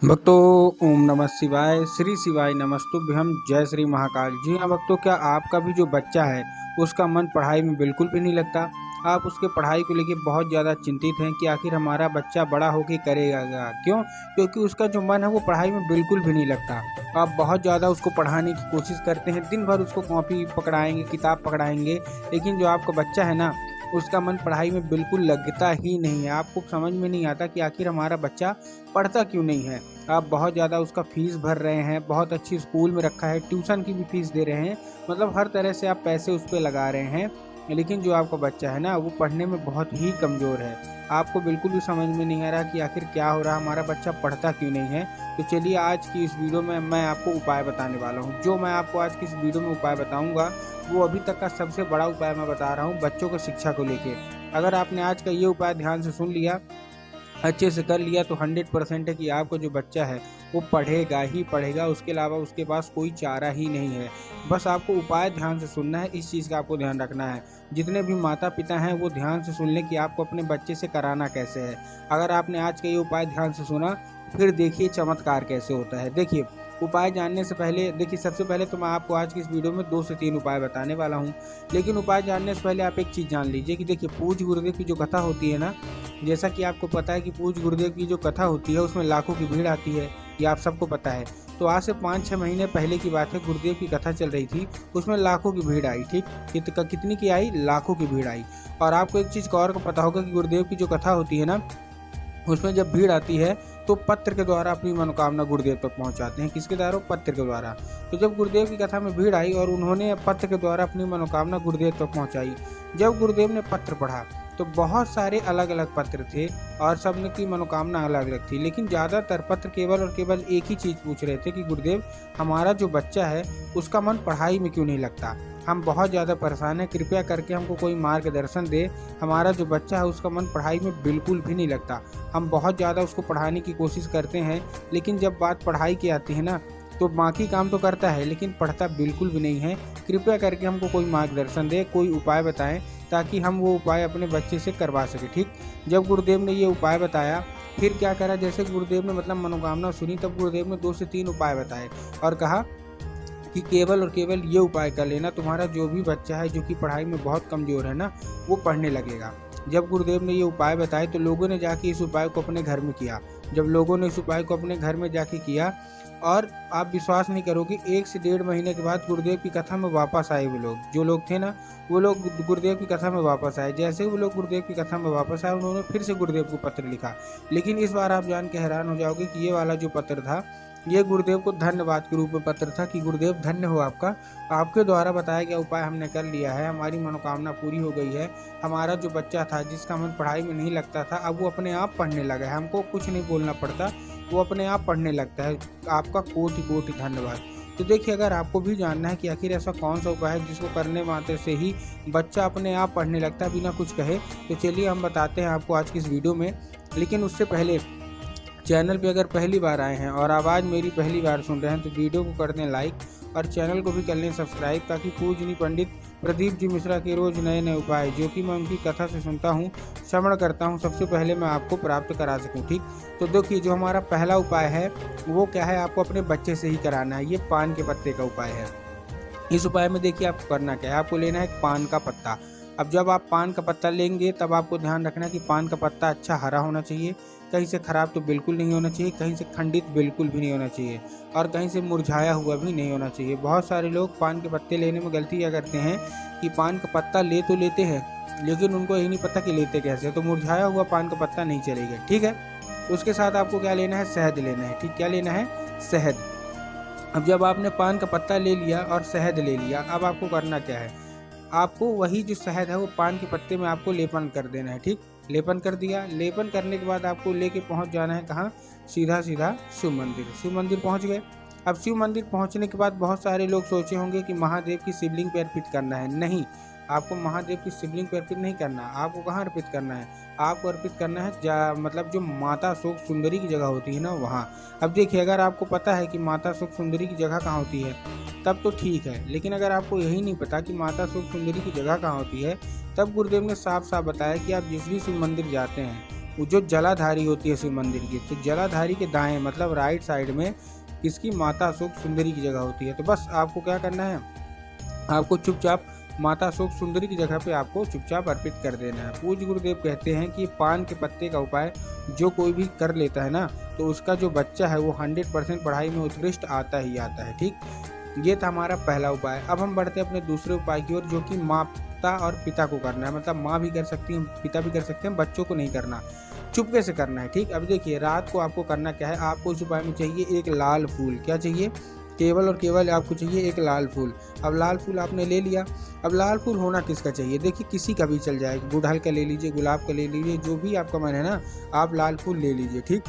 भक्तों, ओम नमः शिवाय। श्री शिवाय नमस्तुभ्यम। जय श्री महाकाल। जी हाँ भक्तों, क्या आपका भी जो बच्चा है उसका मन पढ़ाई में बिल्कुल भी नहीं लगता? आप उसके पढ़ाई को लेकर बहुत ज़्यादा चिंतित हैं कि आखिर हमारा बच्चा बड़ा होकर करेगा क्यों? क्योंकि उसका जो मन है वो पढ़ाई में बिल्कुल भी नहीं लगता। आप बहुत ज़्यादा उसको पढ़ाने की कोशिश करते हैं, दिन भर उसको कॉपी पकड़ाएंगे, किताब पकड़ाएंगे, लेकिन जो आपका बच्चा है ना, उसका मन पढ़ाई में बिल्कुल लगता ही नहीं है। आपको समझ में नहीं आता कि आखिर हमारा बच्चा पढ़ता क्यों नहीं है। आप बहुत ज़्यादा उसका फीस भर रहे हैं, बहुत अच्छी स्कूल में रखा है, ट्यूशन की भी फीस दे रहे हैं, मतलब हर तरह से आप पैसे उस पर लगा रहे हैं, लेकिन जो आपका बच्चा है ना वो पढ़ने में बहुत ही कमज़ोर है। आपको बिल्कुल भी समझ में नहीं आ रहा कि आखिर क्या हो रहा है, हमारा बच्चा पढ़ता क्यों नहीं है। तो चलिए आज की इस वीडियो में मैं आपको उपाय बताने वाला हूँ। जो मैं आपको आज की इस वीडियो में उपाय बताऊँगा वो अभी तक का सबसे बड़ा उपाय मैं बता रहा हूँ बच्चों को शिक्षा को लेके। अगर आपने आज का ये उपाय ध्यान से सुन लिया, अच्छे से कर लिया, तो 100% है कि आपका जो बच्चा है वो पढ़ेगा ही पढ़ेगा। उसके अलावा उसके पास कोई चारा ही नहीं है। बस आपको उपाय ध्यान से सुनना है, इस चीज़ का आपको ध्यान रखना है। जितने भी माता पिता हैं वो ध्यान से सुन लें कि आपको अपने बच्चे से कराना कैसे है। अगर आपने आज का ये उपाय ध्यान से सुना, फिर देखिए चमत्कार कैसे होता है। देखिए, उपाय जानने से पहले देखिए, सबसे पहले तो मैं आपको आज की इस वीडियो में 2 से 3 उपाय बताने वाला हूँ, लेकिन उपाय जानने से पहले आप एक चीज़ जान लीजिए कि देखिए, पूज्य गुरुदेव की जो कथा होती है ना, जैसा कि आपको पता है कि पूज्य गुरुदेव की जो कथा होती है उसमें लाखों की भीड़ आती है, ये आप सबको पता है। तो आज से 5-6 महीने पहले की बात है, गुरुदेव की कथा चल रही थी, उसमें लाखों की भीड़ आई। ठीक, कितनी की आई? लाखों की भीड़ आई। और आपको एक चीज़ और को पता होगा कि गुरुदेव की जो कथा होती है ना, उसमें जब भीड़ आती है तो पत्र के द्वारा अपनी मनोकामना गुरुदेव तक पहुंचाते हैं। किसके द्वारा? पत्र के द्वारा। तो जब गुरुदेव की कथा में भीड़ आई और उन्होंने पत्र के द्वारा अपनी मनोकामना गुरुदेव तक पहुंचाई, जब गुरुदेव ने पत्र पढ़ा तो बहुत सारे अलग अलग पत्र थे और सब की मनोकामना अलग अलग थी, लेकिन ज़्यादातर पत्र केवल और केवल एक ही चीज़ पूछ रहे थे कि गुरुदेव, हमारा जो बच्चा है उसका मन पढ़ाई में क्यों नहीं लगता? हम बहुत ज़्यादा परेशान हैं, कृपया करके हमको कोई मार्गदर्शन दे। हमारा जो बच्चा है उसका मन पढ़ाई में बिल्कुल भी नहीं लगता। हम बहुत ज़्यादा उसको पढ़ाने की कोशिश करते हैं, लेकिन जब बात पढ़ाई की आती है ना, तो बाकी काम तो करता है लेकिन पढ़ता बिल्कुल भी नहीं है। कृपया करके हमको कोई मार्गदर्शन दे, कोई उपाय बताएं ताकि हम वो उपाय अपने बच्चे से करवा सकें। ठीक, जब गुरुदेव ने ये उपाय बताया, फिर क्या करा, जैसे गुरुदेव ने मतलब मनोकामना सुनी, तब गुरुदेव ने 2 से 3 उपाय बताए और कहा कि केवल और केवल ये उपाय कर लेना, तुम्हारा जो भी बच्चा है जो कि पढ़ाई में बहुत कमज़ोर है ना, वो पढ़ने लगेगा। जब गुरुदेव ने ये उपाय बताए तो लोगों ने जाके इस उपाय को अपने घर में किया। जब लोगों ने इस उपाय को अपने घर में जाके किया, और आप विश्वास नहीं करोगे, 1 से 1.5 महीने के बाद गुरुदेव की कथा में वापस आए वो लोग, जो लोग थे ना, वो लोग गुरुदेव की कथा में वापस आए। जैसे ही वो लोग गुरुदेव की कथा में वापस आए, उन्होंने फिर से गुरुदेव को पत्र लिखा, लेकिन इस बार आप जान के हैरान हो जाओगे कि ये वाला जो पत्र था, ये गुरुदेव को धन्यवाद के रूप में पत्र था कि गुरुदेव धन्य हो आपका, आपके द्वारा बताया गया उपाय हमने कर लिया है, हमारी मनोकामना पूरी हो गई है। हमारा जो बच्चा था जिसका मन पढ़ाई में नहीं लगता था, अब वो अपने आप पढ़ने लगा है, हमको कुछ नहीं बोलना पड़ता, वो अपने आप पढ़ने लगता है। आपका कोटि कोटि धन्यवाद। तो देखिए, अगर आपको भी जानना है कि आखिर ऐसा कौन सा उपाय है जिसको करने मात्र से ही बच्चा अपने आप पढ़ने लगता है बिना कुछ कहे, तो चलिए हम बताते हैं आपको आज की इस वीडियो में। लेकिन उससे पहले, चैनल पे अगर पहली बार आए हैं और आवाज़ मेरी पहली बार सुन रहे हैं, तो वीडियो को कर दें लाइक और चैनल को भी कर लें सब्सक्राइब, ताकि पूजनीय पंडित प्रदीप जी मिश्रा के रोज़ नए नए उपाय जो कि मैं उनकी कथा से सुनता हूँ, श्रवण करता हूँ, सबसे पहले मैं आपको प्राप्त करा सकूँ। ठीक, तो देखिए, जो हमारा पहला उपाय है वो क्या है, आपको अपने बच्चे से ही कराना है। ये पान के पत्ते का उपाय है। इस उपाय में देखिए आपको करना क्या है, आपको लेना है एक पान का पत्ता। अब जब आप पान का पत्ता लेंगे तब आपको ध्यान रखना है कि पान का पत्ता अच्छा हरा होना चाहिए, कहीं से ख़राब तो बिल्कुल नहीं होना चाहिए, कहीं से खंडित बिल्कुल भी नहीं होना चाहिए, और कहीं से मुरझाया हुआ भी नहीं होना चाहिए। बहुत सारे लोग पान के पत्ते लेने में गलती क्या करते हैं कि पान का पत्ता ले तो लेते हैं, लेकिन उनको यही नहीं पता कि लेते कैसे, तो मुरझाया हुआ पान का पत्ता नहीं चलेगा। ठीक है, उसके साथ आपको क्या लेना है, शहद लेना है। ठीक, क्या लेना है? शहद। अब जब आपने पान का पत्ता ले लिया और शहद ले लिया, अब आपको करना क्या है, आपको वही जो शहद है वो पान के पत्ते में आपको लेपन कर देना है। ठीक, लेपन कर दिया। लेपन करने के बाद आपको लेके पहुंच जाना है कहाँ? सीधा सीधा शिव मंदिर। शिव मंदिर पहुंच गए। अब शिव मंदिर पहुंचने के बाद बहुत सारे लोग सोचे होंगे कि महादेव की शिवलिंग पे अर्पित करना है। नहीं, आपको महादेव की शिवलिंग पे अर्पित नहीं करना। आपको कहाँ अर्पित करना है? आपको अर्पित करना है मतलब जो माता शोक सुंदरी की जगह होती है ना, वहाँ। अब देखिए, अगर आपको पता है कि माता शोक सुंदरी की जगह कहाँ होती है तब तो ठीक है, लेकिन अगर आपको यही नहीं पता कि माता शोक सुंदरी की जगह कहाँ होती है, तब गुरुदेव ने साफ साफ बताया कि आप जिस भी शिव मंदिर जाते हैं वो जो जलाधारी होती है शिव मंदिर की, तो जलाधारी के दाएं मतलब राइट साइड में किसकी, माता अशोक सुंदरी की जगह होती है। तो बस आपको क्या करना है, आपको चुपचाप माता अशोक सुंदरी की जगह पे आपको चुपचाप अर्पित कर देना है। पूज्य गुरुदेव कहते हैं कि पान के पत्ते का उपाय जो कोई भी कर लेता है ना, तो उसका जो बच्चा है वो 100% पढ़ाई में उत्कृष्ट आता ही आता है। ठीक, ये था हमारा पहला उपाय। अब हम बढ़ते हैं अपने दूसरे उपाय की ओर, जो कि माता और पिता को करना है। मतलब माँ भी कर सकती है, पिता भी कर सकते हैं, बच्चों को नहीं करना, चुपके से करना है। ठीक, अब देखिए रात को आपको करना क्या है, आपको इस उपाय में चाहिए एक लाल फूल। क्या चाहिए, केवल और केवल आपको चाहिए एक लाल फूल। अब लाल फूल आपने ले लिया। अब लाल फूल होना किसका चाहिए, देखिए किसी का भी चल जाएगा, गुड़हल का ले लीजिए, गुलाब का ले लीजिए, जो भी आपका मन है ना, आप लाल फूल ले लीजिए। ठीक,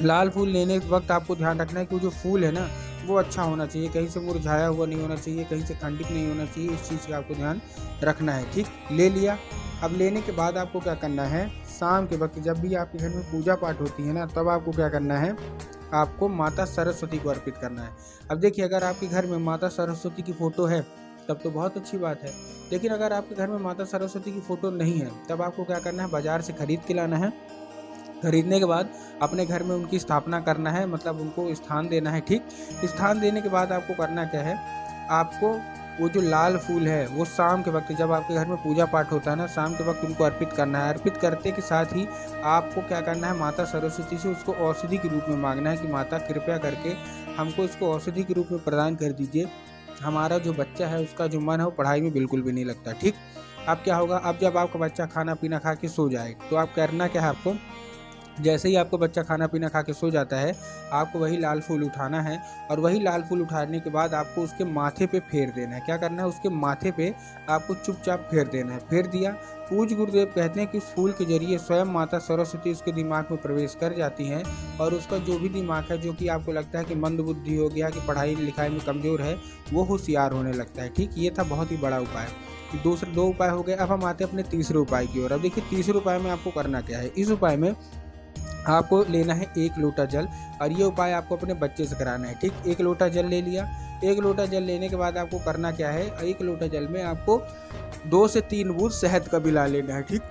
लाल फूल लेने के वक्त आपको ध्यान रखना है कि वो जो फूल है ना वो अच्छा होना चाहिए, कहीं से मुरझाया हुआ नहीं होना चाहिए, कहीं से खंडित नहीं होना चाहिए, इस चीज़ का आपको ध्यान रखना है। ठीक, ले लिया। अब लेने के बाद आपको क्या करना है, शाम के वक्त जब भी आपके घर में पूजा पाठ होती है ना, तब आपको क्या करना है, आपको माता सरस्वती को अर्पित करना है। अब देखिए अगर आपके घर में माता सरस्वती की फ़ोटो है तब तो बहुत अच्छी बात है, लेकिन अगर आपके घर में माता सरस्वती की फ़ोटो नहीं है तब आपको क्या करना है, बाज़ार से खरीद के लाना है। खरीदने के बाद अपने घर में उनकी स्थापना करना है, मतलब उनको स्थान देना है। ठीक, स्थान देने के बाद आपको करना क्या है, आपको वो जो लाल फूल है वो शाम के वक्त जब आपके घर में पूजा पाठ होता है ना, शाम के वक्त उनको अर्पित करना है। अर्पित करते के साथ ही आपको क्या करना है, माता सरस्वती से उसको औषधि के रूप में मांगना है कि माता कृपया करके हमको इसको औषधि के रूप में प्रदान कर दीजिए, हमारा जो बच्चा है उसका जो मन है वो पढ़ाई में बिल्कुल भी नहीं लगता। ठीक, अब क्या होगा, अब जब आपका बच्चा खाना पीना खा के सो जाए तो आप करना क्या है, आपको जैसे ही आपको बच्चा खाना पीना खा के सो जाता है, आपको वही लाल फूल उठाना है और वही लाल फूल उठाने के बाद आपको उसके माथे पे फेर देना है। क्या करना है, उसके माथे पे आपको चुपचाप फेर देना है। फेर दिया। पूज्य गुरुदेव कहते हैं कि उस फूल के जरिए स्वयं माता सरस्वती उसके दिमाग में प्रवेश कर जाती हैं और उसका जो भी दिमाग है, जो कि आपको लगता है कि मंद बुद्धि हो गया, कि पढ़ाई लिखाई में कमज़ोर है, वो होशियार होने लगता है। ठीक, ये था बहुत ही बड़ा उपाय। दूसरे दो उपाय हो गए। अब हम आते हैं अपने तीसरे उपाय की ओर। अब देखिए तीसरे उपाय में आपको करना क्या है, इस उपाय में आपको लेना है 1 लोटा जल और ये उपाय आपको अपने बच्चे से कराना है। ठीक, 1 लोटा जल ले लिया। 1 लोटा जल लेने के बाद आपको करना क्या है, 1 लोटा जल में आपको 2 से 3 बूंद शहद का मिला लेना है। ठीक,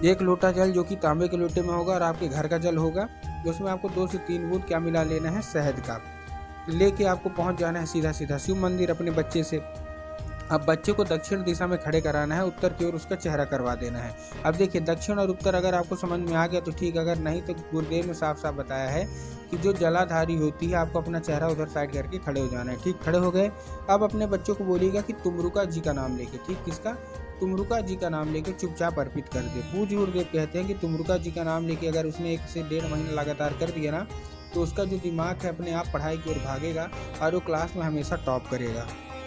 1 लोटा जल जो कि तांबे के लोटे में होगा और आपके घर का जल होगा, उसमें आपको 2 से 3 बूंद क्या मिला लेना है, शहद का। लेके आपको पहुंच जाना है सीधा सीधा शिव मंदिर अपने बच्चे से। अब बच्चे को दक्षिण दिशा में खड़े कराना है, उत्तर की ओर उसका चेहरा करवा देना है। अब देखिए दक्षिण और उत्तर अगर आपको समझ में आ गया तो ठीक, अगर नहीं तो गुरुदेव ने साफ साफ बताया है कि जो जलाधारी होती है आपको अपना चेहरा उधर साइड करके खड़े हो जाना है। ठीक, खड़े हो गए। अब अपने बच्चों को बोलिएगा कि तुमरुका जी का नाम लेके, ठीक, किसका, तुमरुका जी का नाम लेके चुपचाप अर्पित कर दे। पूज्य गुरुदेव कहते हैं कि तुमरुका जी का नाम लेके अगर उसने 1 से 1.5 महीना लगातार कर दिया ना, तो उसका जो दिमाग है अपने आप पढ़ाई की ओर भागेगा और वो क्लास में हमेशा टॉप करेगा।